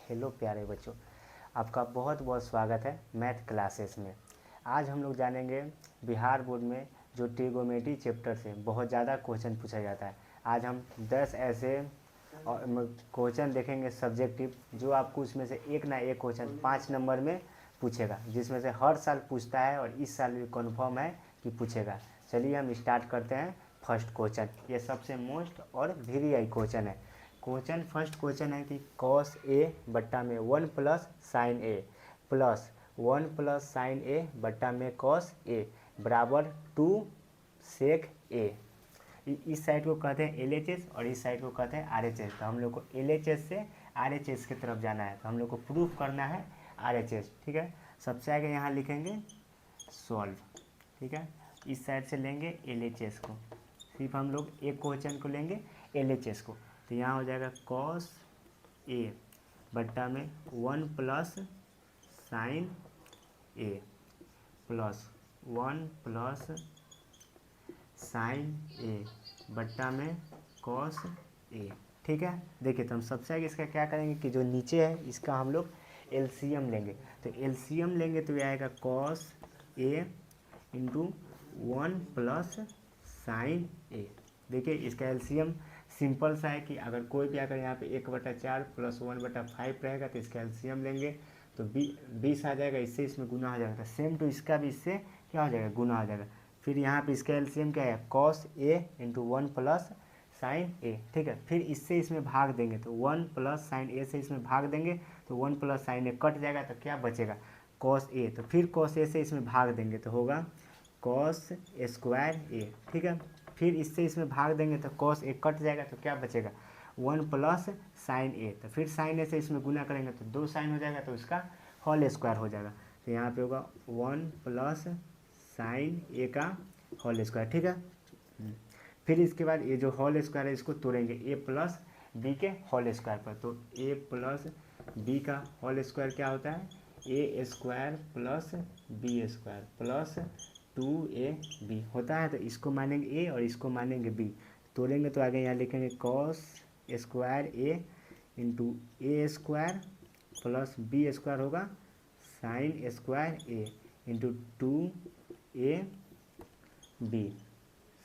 Hello प्यारे बच्चों, आपका बहुत बहुत स्वागत है मैथ क्लासेस में। आज हम लोग जानेंगे बिहार बोर्ड में जो ट्रिगोनोमेट्री चैप्टर से बहुत ज़्यादा क्वेश्चन पूछा जाता है। आज हम 10 ऐसे क्वेश्चन देखेंगे सब्जेक्टिव, जो आपको उसमें से एक ना एक क्वेश्चन 5 नंबर में पूछेगा, जिसमें से हर साल पूछता है और इस साल भी कन्फर्म है कि पूछेगा। चलिए हम स्टार्ट करते हैं। फर्स्ट क्वेश्चन, ये सबसे मोस्ट और VVI क्वेश्चन है। फर्स्ट क्वेश्चन है कि cos A बट्टा में 1 plus sine A plus 1 plus sine A बट्टा में cos A बराबर 2 sec A। इस साइड को कहते हैं LHS और इस साइड को कहते हैं RHS। तो हम लोग को LHS से RHS की तरफ जाना है, तो हम लोग को प्रूफ करना है RHS। ठीक है, सबसे आगे यहाँ लिखेंगे सॉल्व। ठीक है, इस साइड से लेंगे LHS को, सिर्फ हम लोग एक क्वेश्चन को लेंगे LHS को। तो यहाँ हो जाएगा cos A बट्टा में 1 plus sine A plus 1 plus sine A बट्टा में cos A। ठीक है, देखिए तो हम सबसे आगे इसका क्या करेंगे कि जो नीचे है इसका हम लोग LCM लेंगे। तो LCM लेंगे तो ये आएगा cos A into 1 plus sine A। देखिए इसका LCM सिंपल सा है कि अगर कोई भी अगर यहाँ पे 1/4 प्लस 1/5 रहेगा तो इसका LCM लेंगे तो 20 आ जाएगा, इससे इसमें गुना हो जाएगा। सेम टू इसका भी इससे क्या हो जाएगा, गुना हो जाएगा। फिर यहाँ पे इसका LCM क्या है, cos A into 1 plus sine A। ठीक है, फिर इससे इसमें भाग देंगे तो 1 प्लस साइन A से इसमें भाग देंगे तो 1 प्लस साइन A कट जाएगा, तो क्या बचेगा cos A। तो फिर cos A से इसमें भाग देंगे तो होगा cos स्क्वायर A। ठीक है, फिर इससे इसमें भाग देंगे तो cos A कट जाएगा, तो क्या बचेगा 1 प्लस साइन A। तो फिर साइन A से इसमें गुना करेंगे तो 2 साइन हो जाएगा, तो उसका होल स्क्वायर हो जाएगा। तो यहाँ पे होगा 1 प्लस साइन A का होल स्क्वायर। ठीक है, फिर इसके बाद ये जो होल स्क्वायर है इसको तोड़ेंगे A प्लस B के होल स्क्वायर पर। तो A प्लस B का होल स्क्वायर क्या होता है, A square plus B square plus 2AB होता है। तो इसको मानेंगे A और इसको मानेंगे B, तोड़ेंगे तो आगे यहाँ लिखेंगे cos square A into A square plus B square होगा sine square A into 2AB।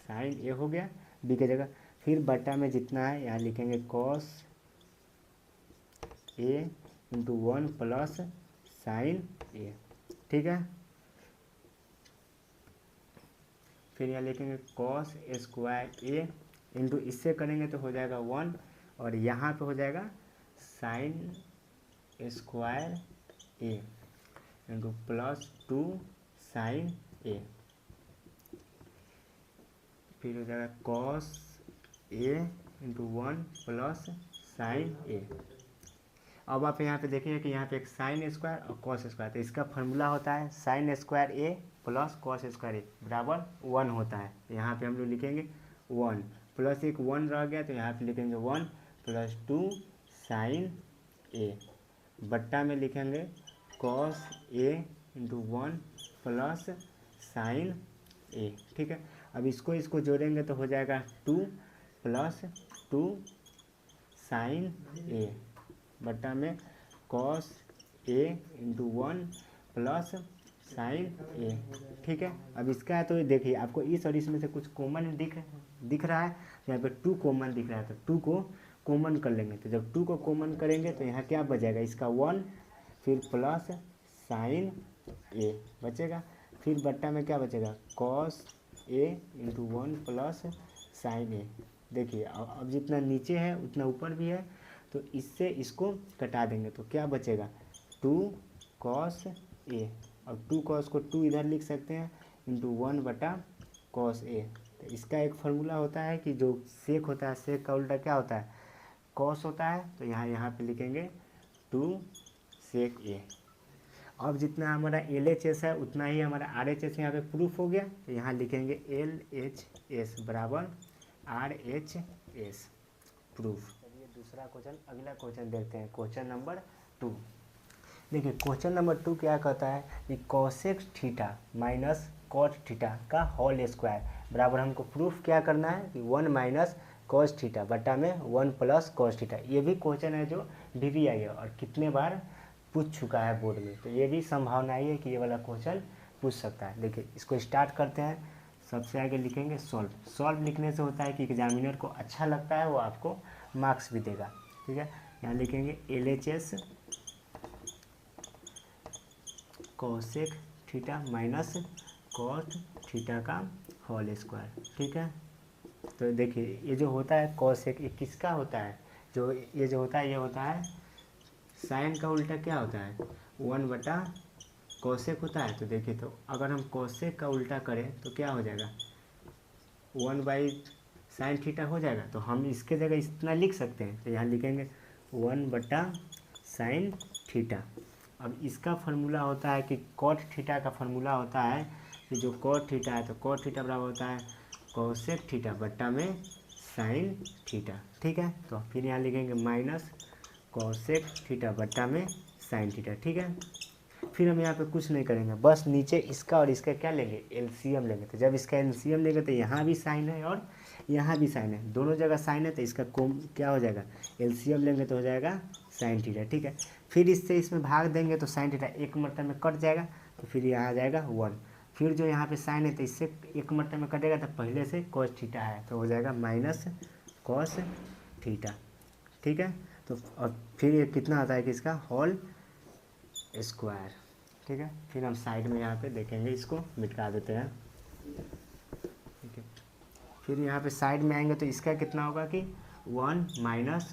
Sine A हो गया B की जगह, फिर बटा में जितना है यहाँ लिखेंगे cos A into 1 plus sine A। ठीक है, फिर यहाँ लिखेंगे cos स्क्वायर A इंटू इससे करेंगे तो हो जाएगा 1 और यहाँ पे हो जाएगा sine square A into plus 2 sine A। फिर हो जाएगा cos A into 1 plus sine A। अब आप यहाँ पे देखेंगे कि यहाँ पे एक साइन स्क्वायर और कॉस स्क्वायर, तो इसका फार्मूला होता है sign square A plus cos square A बराबर 1 होता है। तो यहाँ पे हम लोग लिखेंगे 1 प्लस एक 1 रह गया, तो यहाँ पे लिखेंगे 1 प्लस 2 साइन A बट्टा में लिखेंगे cos A into 1 plus sine A। ठीक है, अब इसको जोड़ेंगे तो हो जाएगा 2 प्लस 2 साइन A बट्टा में cos A into 1 plus sine A। ठीक है, अब इसका है तो देखिए आपको इस और इसमें से कुछ कॉमन दिख रहा है, यहाँ पे 2 कॉमन दिख रहा है, तो 2 को कॉमन कर लेंगे। तो जब 2 को कॉमन करेंगे तो यहाँ क्या बचेगा, इसका 1 फिर प्लस साइन A बचेगा, फिर बट्टा में क्या बचेगा cos A into 1 plus sine A। देखिए अब जितना नीचे है उतना ऊपर भी है, तो इससे इसको कटा देंगे तो क्या बचेगा 2 cos A। अब 2 cos को 2 इधर लिख सकते हैं इंटू 1 बटा cos A। तो इसका एक फार्मूला होता है कि जो सेक होता है, सेक का उल्टा क्या होता है, cos होता है। तो यहाँ पे लिखेंगे 2 sec A। अब जितना हमारा LHS है उतना ही हमारा RHS यहाँ पे प्रूफ हो गया, तो यहाँ लिखेंगे LHS बराबर RHS प्रूफ। चलिए दूसरा क्वेश्चन, अगला क्वेश्चन देखते हैं, क्वेश्चन नंबर 2। देखिए क्वेश्चन नंबर 2 क्या कहता है कि cosec theta minus cot theta का होल स्क्वायर बराबर, हमको प्रूफ क्या करना है कि 1 माइनस कॉस थीटा बटा में 1 प्लस कॉस थीटा। ये भी क्वेश्चन है जो भी आई है और कितने बार पूछ चुका है बोर्ड में, तो ये भी संभावना है कि ये वाला क्वेश्चन पूछ सकता है। देखिए इसको स्टार्ट करते हैं। सबसे आगे लिखेंगे सॉल्व। सॉल्व लिखने से होता है कि एग्जामिनर को अच्छा लगता है, वो आपको मार्क्स भी देगा। ठीक है, यहाँ लिखेंगे LHS cosec theta minus cot theta का होल स्क्वायर। ठीक है, तो देखिए ये जो होता है कोसेक, ये किसका होता है, जो ये जो होता है ये होता है साइन का उल्टा क्या होता है 1 बटा कोसेक होता है। तो देखिए, तो अगर हम कोसेक का उल्टा करें तो क्या हो जाएगा 1/sin थीटा हो जाएगा। तो हम इसके जगह इतना लिख सकते हैं, तो यहाँ लिखेंगे 1/sin थीटा। अब इसका फार्मूला होता है कि कॉट थीटा का फार्मूला होता है कि जो कॉट थीटा है, तो कॉट थीटा बराबर होता है कोसेक थीटा बट्टा में साइन थीटा। ठीक है, तो फिर यहाँ लिखेंगे माइनस कोसेक थीटा बट्टा में साइन थीटा। ठीक है, फिर हम यहाँ पे कुछ नहीं करेंगे, बस नीचे इसका और इसका क्या लेंगे एलसीएम लेंगे। तो जब इसका एलसीएम लेंगे तो यहाँ भी साइन है और यहाँ भी साइन है, दोनों जगह साइन है, तो इसका कोम क्या हो जाएगा एलसीएम लेंगे तो हो जाएगा साइन थीटा। ठीक है, फिर इससे इसमें भाग देंगे तो साइन थीटा एक मरतबे में कट जाएगा, तो फिर यहाँ आ जाएगा 1। फिर जो यहाँ पे साइन है तो इससे एक मरतबे में कटेगा, तो पहले से कॉस थीटा है तो हो जाएगा माइनस कॉस थीटा। ठीक है, तो और फिर ये कितना आता है कि इसका होल स्क्वायर। ठीक है, फिर हम साइड में यहाँ पे देखेंगे, इसको मिटा देते हैं। ठीक है, फिर यहाँ पे साइड में आएंगे तो इसका कितना होगा कि 1 माइनस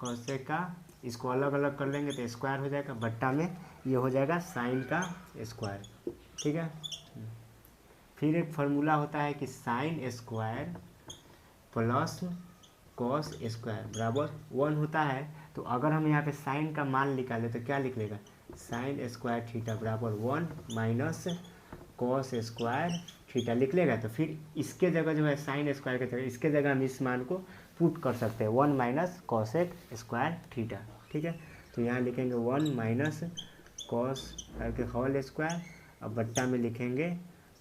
कोसेक का, इसको अलग अलग कर लेंगे तो स्क्वायर हो जाएगा, बट्टा में ये हो जाएगा साइन का स्क्वायर। ठीक है, फिर एक फार्मूला होता है कि sine square plus cos square बराबर 1 होता है। तो अगर हम यहाँ पे साइन का मान निकालें तो क्या लिख लेगा साइन स्क्वायर थीटा बराबर 1 माइनस कॉस स्क्वायर थीटा लिख लेगा। तो फिर इसके जगह जो है साइन स्क्वायर के जगह इसके जगह हम इस मान को पुट कर सकते हैं 1 माइनस कॉसेक स्क्वायर थीटा। ठीक है, तो यहाँ लिखेंगे 1 माइनस कॉस करके होल स्क्वायर, अब बट्टा में लिखेंगे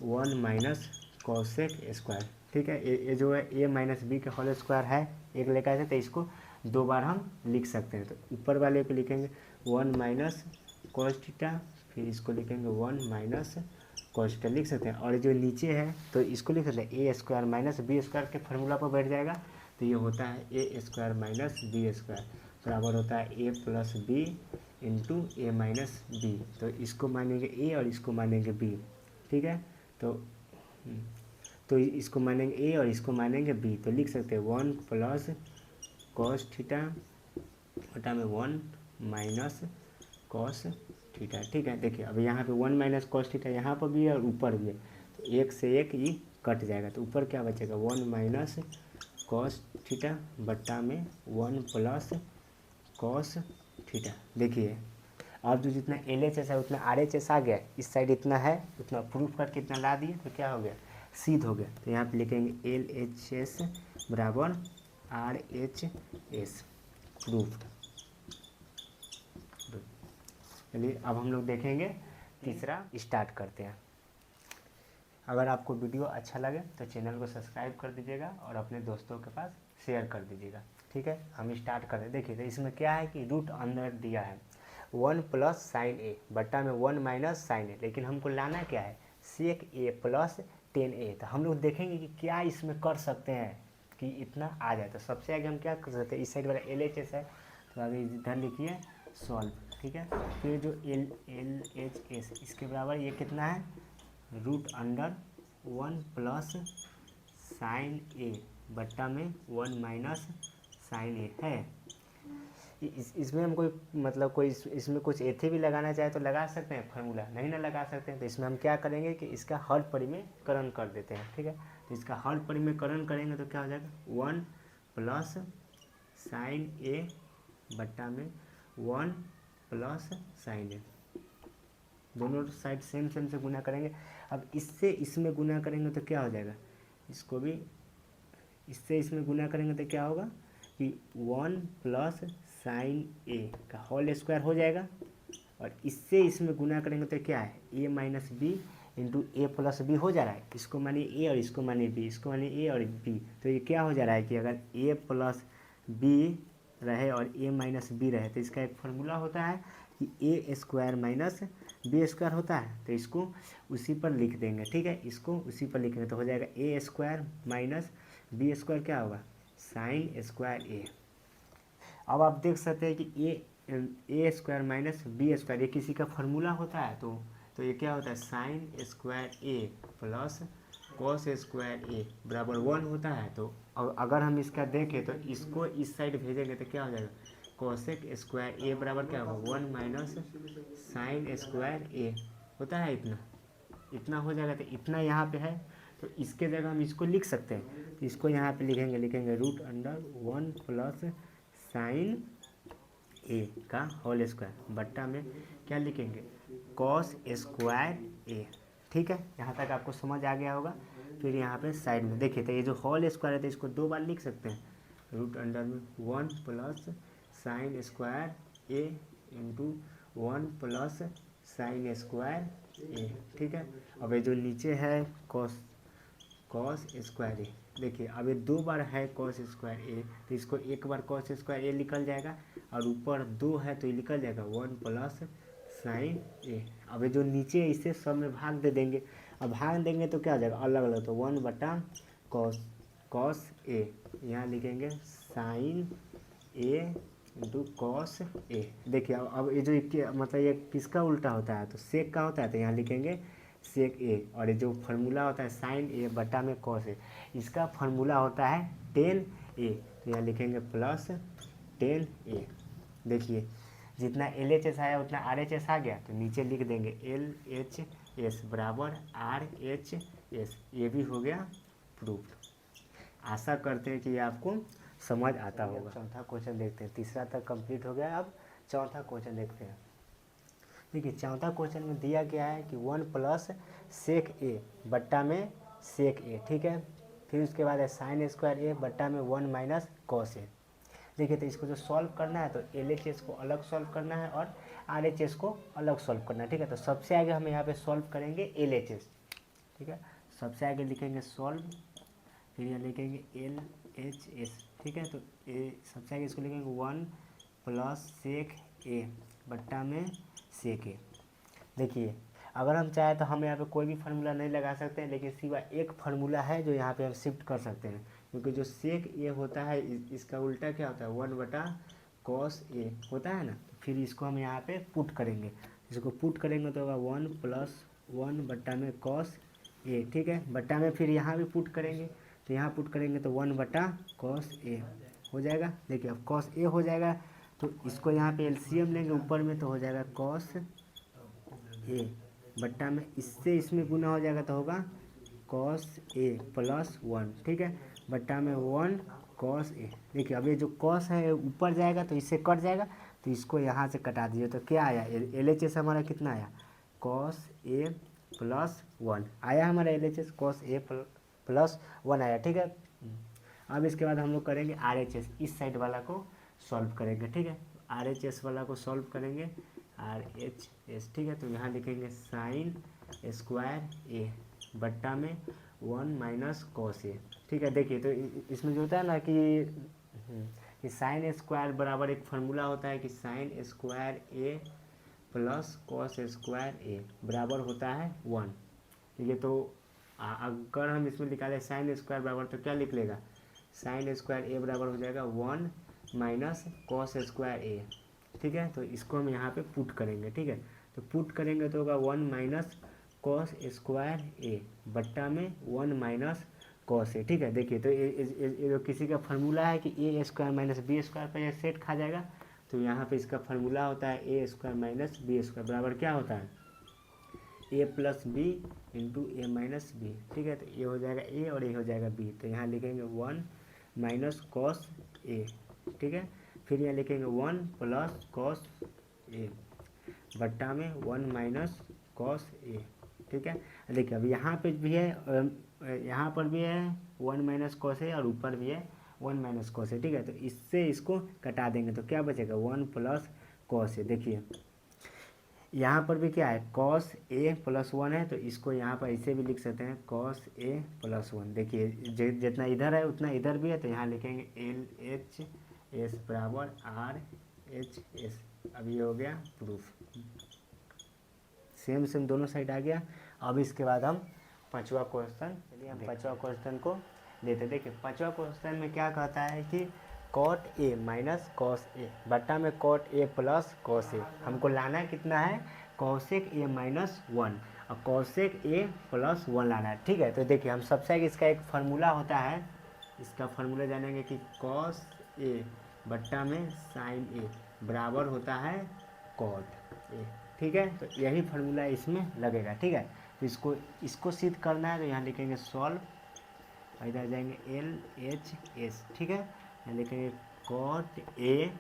1 माइनस कॉसेक स्क्वायर। ठीक है, ये जो है a माइनस बी का होल स्क्वायर है एक लेकर आए थे, तो इसको 2 बार हम लिख सकते हैं। तो ऊपर वाले को लिखेंगे 1 माइनस कॉस थीटा, फिर इसको लिखेंगे 1 माइनस कॉस थीटा लिख सकते हैं। और जो नीचे है तो इसको लिख सकते हैं a square minus B square के फार्मूला पर बैठ जाएगा, तो ये होता है a square minus B square बराबर होता है a plus B into A minus B. तो इसको मानेंगे a और इसको मानेंगे b। ठीक है, तो इसको मानेंगे a और इसको मानेंगे b, तो लिख सकते हैं 1 प्लस कॉस थीटा बटा में 1 माइनस कॉस थीटा। ठीक है, देखिए अब यहाँ पे 1 माइनस कॉस थीटा यहाँ पर भी है और ऊपर भी है, तो एक से एक ये कट जाएगा, तो ऊपर क्या बचेगा 1 माइनस कॉस थीटा बट्टा में 1 प्लस कॉस थीटा। देखिए अब जो जितना LHS है उतना RHS आ गया, इस साइड इतना है उतना प्रूफ करके इतना ला दिए, तो क्या हो गया सिद्ध हो गया। तो यहाँ पे लिखेंगे LHS बराबर RHS प्रूफ्ड। चलिए अब हम लोग देखेंगे तीसरा, स्टार्ट करते हैं। अगर आपको वीडियो अच्छा लगे तो चैनल को सब्सक्राइब कर दीजिएगा और अपने दोस्तों के पास शेयर कर दीजिएगा। ठीक है, हम स्टार्ट करते हैं। देखिए तो इसमें क्या है कि रूट अंदर दिया है 1 प्लस साइन ए बट्टा में 1 माइनस साइन ए, लेकिन हमको लाना क्या है सेक ए प्लस 10a। तो हम लोग देखेंगे कि क्या इसमें कर सकते हैं कि इतना आ जाए। तो सबसे आगे हम क्या कर सकते हैं, इस साइड वाला LHS है तो आगे इधर लिखिए सॉल्व। ठीक है, फिर जो LHS इसके बराबर ये कितना है रूट अंडर 1 प्लस साइन ए बट्टा में 1 माइनस साइन ए है। इसमें हम कोई मतलब कोई इसमें कुछ एथे भी लगाना चाहे तो लगा सकते हैं, फार्मूला नहीं ना लगा सकते हैं, तो इसमें हम क्या करेंगे कि इसका हर परिमेयकरण कर देते हैं। ठीक है, तो इसका हर परिमेयकरण करेंगे तो क्या हो जाएगा 1 प्लस साइन ए बट्टा में 1 प्लस साइन ए, दोनों साइड सेम सेम से गुना करेंगे। अब इससे इसमें गुना करेंगे तो क्या हो जाएगा, इसको भी इससे इसमें गुना करेंगे तो क्या होगा कि 1 प्लस साइन ए का होल स्क्वायर हो जाएगा, और इससे इसमें गुना करेंगे तो क्या है a minus B into A plus B हो जा रहा है। इसको मानिए a और इसको मानिए b, इसको मानिए a और b, तो ये क्या हो जा रहा है कि अगर a प्लस बी रहे और ए माइनस बी रहे, तो इसका एक फार्मूला होता है कि ए स्क्वायर माइनस बी स्क्वायर होता है। तो इसको उसी पर लिख देंगे, ठीक है, इसको उसी पर लिखेंगे तो हो जाएगा ए स्क्वायर माइनस बी स्क्वायर क्या होगा, साइन स्क्वायर ए। अब आप देख सकते हैं कि ए स्क्वायर माइनस बी स्क्वायर ये किसी का फार्मूला होता है, तो ये क्या होता है, साइन स्क्वायर ए प्लस कॉस स्क्वायर ए बराबर 1 होता है। तो अगर हम इसका देखें तो इसको इस साइड भेजेंगे तो क्या हो जाएगा, कॉसेक स्क्वायर ए बराबर क्या होगा 1 माइनस साइन स्क्वायर ए होता है, इतना हो जाएगा। तो इतना यहाँ पे है, तो इसके जगह हम इसको लिख सकते हैं, तो इसको यहाँ पे लिखेंगे रूट अंडर 1 प्लस साइन ए का होल स्क्वायर बट्टा में क्या लिखेंगे, कॉस स्क्वायर ए। ठीक है, यहाँ तक आपको समझ आ गया होगा। फिर यहाँ पे साइड में देखिए, तो ये जो होल स्क्वायर है तो इसको 2 बार लिख सकते हैं, रूट अंडर में 1 प्लस साइन स्क्वायर ए इंटू 1 प्लस साइन स्क्वायर ए। ठीक है, अब ये जो नीचे है कॉस स्क्वायर ए, देखिए अब ये 2 बार है कॉस स्क्वायर ए, तो इसको एक बार कॉस स्क्वायर ए निकल जाएगा, और ऊपर 2 है तो ये निकल जाएगा 1 प्लस साइन ए। अब ये जो नीचे है इसे सब में भाग दे देंगे, अब भाग देंगे तो क्या हो जाएगा, अलग अलग, तो 1 बटा कॉस ए, यहाँ लिखेंगे sign A into cos A. देखिए अब ये जो मतलब ये किसका उल्टा होता है, तो सेक का होता है, तो यहाँ लिखेंगे सेक ए, और ये जो फार्मूला होता है साइन ए बटा में कॉस ए, इसका फार्मूला होता है टेन ए, तो यहाँ लिखेंगे प्लस टेन ए। देखिए जितना एल एच एस आया उतना आर एच एस आ गया, तो नीचे लिख देंगे एल एच एस बराबर आर एच एस, ये भी हो गया प्रूफ। आशा करते हैं कि ये आपको समझ आता होगा। चौथा क्वेश्चन देखते हैं, तीसरा तक कंप्लीट हो गया, अब चौथा क्वेश्चन देखते हैं। देखिए चौथा क्वेश्चन में दिया गया है कि 1 प्लस सेक ए बट्टा में सेक ए, ठीक है, फिर उसके बाद है साइन स्क्वायर ए बट्टा में 1 माइनस कॉस ए। देखिए तो इसको जो सॉल्व करना है तो एल एच एस को अलग सॉल्व करना है और आर एच एस को अलग सॉल्व करना है। ठीक है, तो सबसे आगे हम यहाँ पे सॉल्व करेंगे एल एच एस। ठीक है, सबसे आगे लिखेंगे सॉल्व, फिर यहाँ लिखेंगे एल एच एस। ठीक है, तो सबसे आगे इसको लिखेंगे 1 प्लस सेक ए बट्टा में सेक ए। देखिए अगर हम चाहें तो हम यहाँ पे कोई भी फार्मूला नहीं लगा सकते हैं, लेकिन सिवाय एक फार्मूला है जो यहाँ पे हम शिफ्ट कर सकते हैं, क्योंकि जो सेक ए होता है इसका उल्टा क्या होता है 1 बटा कॉस ए होता है ना। तो फिर इसको हम यहाँ पे पुट करेंगे, इसको पुट करेंगे तो होगा 1 प्लस 1 बट्टा में कॉस ए। ठीक है, बट्टा में फिर यहाँ भी पुट करेंगे, तो यहाँ पुट करेंगे तो 1 बटा कॉस ए हो जाएगा। देखिए अब कॉस ए हो जाएगा, तो इसको यहाँ पे एलसीएम लेंगे ऊपर में, तो हो जाएगा कॉस ए बट्टा में इससे इसमें गुना हो जाएगा तो होगा कॉस ए प्लस 1। ठीक है, बट्टा में 1 कॉस ए। देखिए अब ये जो कॉस है ऊपर जाएगा तो इससे कट जाएगा, तो इसको यहाँ से कटा दीजिए, तो क्या आया एल एच एस हमारा कितना आया, कॉस ए प्लस 1 आया हमारा L H S, cos A plus 1 आया। ठीक है, अब इसके बाद हम लोग करेंगे आर एच एस, इस साइड वाला को सॉल्व करेंगे। ठीक है, आर एच एस वाला को सॉल्व करेंगे आर एच एस। ठीक है, तो यहाँ लिखेंगे साइन स्क्वायर ए बट्टा में 1 माइनस कॉस ए। ठीक है, देखिए तो इसमें जो होता है ना कि साइन स्क्वायर बराबर एक फार्मूला होता है कि साइन स्क्वायर ए प्लस कॉस स्क्वायर ए बराबर होता है 1। ठीक है, तो अगर हम इसमें निकालें साइन स्क्वायर बराबर, तो क्या लिख लेगा, साइन स्क्वायर ए बराबर हो जाएगा 1 माइनस कॉस स्क्वायर ए। ठीक है, तो इसको हम यहाँ पे पुट करेंगे। ठीक है, तो पुट करेंगे तो होगा 1 माइनस कॉस स्क्वायर ए बट्टा में 1 माइनस कॉस ए। ठीक है, देखिए तो ये जो किसी का फार्मूला है कि ए स्क्वायर माइनस बी स्क्वायर पर यह सेट खा जाएगा, तो यहाँ पे इसका फार्मूला होता है ए स्क्वायर माइनस बी स्क्वायर बराबर क्या होता है, ए plus B into A minus B. ठीक है, तो ये हो जाएगा ए और ये हो जाएगा बी, तो यहाँ लिखेंगे 1 माइनस कॉस ए। ठीक है, फिर यहाँ लिखेंगे 1 प्लस कॉस ए बट्टा में 1 माइनस कॉस ए। ठीक है, देखिए अब यहाँ पे भी है, यहाँ पर भी है 1 माइनस कॉस ए और ऊपर भी है 1 माइनस कॉस ए। ठीक है, तो इससे इसको कटा देंगे तो क्या बचेगा 1 प्लस कॉस ए। देखिए यहाँ पर भी क्या है कॉस ए प्लस 1 है, तो इसको यहाँ पर ऐसे भी लिख सकते हैं कॉस ए प्लस 1। देखिए जितना इधर है उतना इधर भी है, तो यहाँ लिखेंगे एल एच एस बराबर आर एच एस। अब ये हो गया प्रूफ, सेम सेम दोनों साइड आ गया। अब इसके बाद हम पांचवा क्वेश्चन, चलिए हम पांचवा क्वेश्चन को लेते। देखिए पांचवा क्वेश्चन में क्या कहता है कि cot A minus cos A बट्टा में cot A plus cos A, हमको लाना कितना है कॉसेक ए माइनस वन और कॉसेक ए प्लस वन लाना है। ठीक है, तो देखिए हम सबसे आगे इसका एक फार्मूला होता है, इसका फार्मूला जानेंगे कि कॉस ए बट्टा में साइन ए बराबर होता है कॉट ए। ठीक है, तो यही फार्मूला इसमें लगेगा। ठीक है, तो इसको सिद्ध करना है, तो यहाँ लिखेंगे सॉल्व, इधर जाएंगे एल एच एस। ठीक है, यहाँ लिखेंगे cot A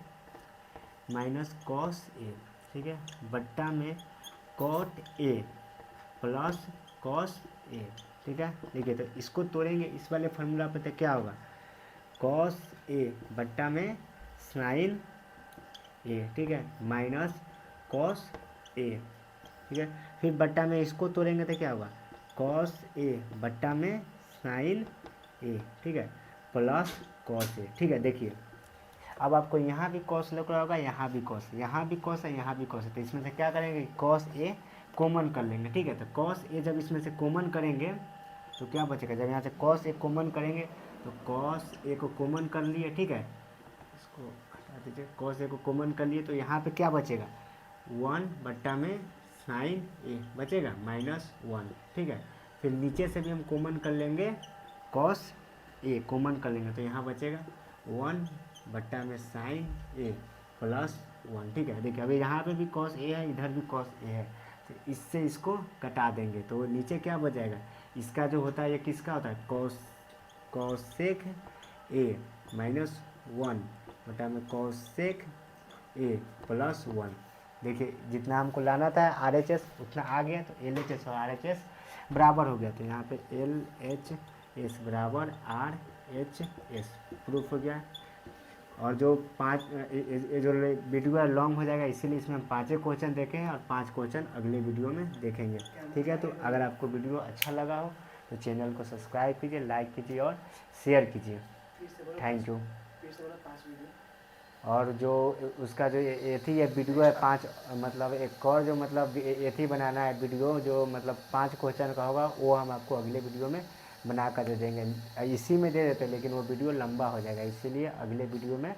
minus cos A, ठीक है, बट्टा में cot A plus cos A. ठीक है, देखिए तो इसको तोड़ेंगे इस वाले फार्मूला पे, तो क्या होगा कॉस ए बट्टा में साइन ए, ठीक है, माइनस कॉस ए। ठीक है, फिर बट्टा में इसको तोड़ेंगे तो क्या होगा कॉस ए बट्टा में साइन ए, ठीक है, प्लस कॉस ए। ठीक है, देखिए अब आपको यहाँ भी कॉस लग रहा होगा, यहाँ भी कॉस, यहाँ भी कॉस है, यहाँ भी कॉस है, तो इसमें से क्या करेंगे कॉस ए कॉमन कर लेंगे। ठीक है, तो कॉस ए जब इसमें से कॉमन करेंगे तो क्या बचेगा, जब यहाँ से कॉस ए कॉमन करेंगे तो कॉस ए को कॉमन कर लिए। ठीक है, इसको हटा दीजिए, कॉस ए को कॉमन कर लिए, तो यहाँ पे क्या बचेगा वन बट्टा में साइन ए बचेगा माइनस वन। ठीक है, फिर नीचे से भी हम कॉमन कर लेंगे, कॉस ए कॉमन कर लेंगे, तो यहाँ बचेगा वन बट्टा में साइन ए प्लस वन। ठीक है, देखिए अभी यहाँ पे भी कॉस ए है, इधर भी कॉस ए है, तो इससे इसको कटा देंगे, तो नीचे क्या बच जाएगा, इसका जो होता है ये किसका होता है कॉसेक ए माइनस वन बटा में कॉसेक ए प्लस वन। देखिए जितना हमको लाना था आर एच एस उतना आ गया, तो एल एच एस और आर एच एस बराबर हो गया, तो यहाँ पे एल एच एस बराबर आर एच एस प्रूफ हो गया। और जो जो वीडियो लॉन्ग हो जाएगा, इसीलिए इसमें हम 5 क्वेश्चन देखें हैं और 5 क्वेश्चन अगले वीडियो में देखेंगे। ठीक है, तो अगर आपको वीडियो अच्छा लगा हो तो चैनल को सब्सक्राइब कीजिए, लाइक कीजिए और शेयर कीजिए। Thank you. और जो उसका जो एथी है वीडियो है 5, मतलब एक और जो मतलब एथी बनाना है वीडियो जो मतलब 5 क्वेश्चन का होगा, वो हम आपको अगले वीडियो में बना कर दे देंगे। इसी में दे देते लेकिन वो वीडियो लंबा हो जाएगा, इसीलिए अगले वीडियो में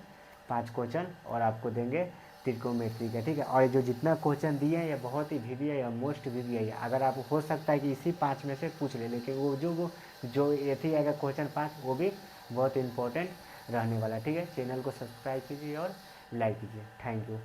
5 क्वेश्चन और आपको देंगे ट्रिग्नोमेट्री का। ठीक है, और जो जितना क्वेश्चन दिए हैं ये बहुत ही वीवी है या मोस्ट वीवी है, अगर आप हो सकता है कि इसी 5 में से पूछ ले, लेकिन वो जो एथी आएगा क्वेश्चन 5 वो भी बहुत इंपॉर्टेंट रहने वाला। ठीक है, चैनल को सब्सक्राइब कीजिए और लाइक कीजिए। Thank you.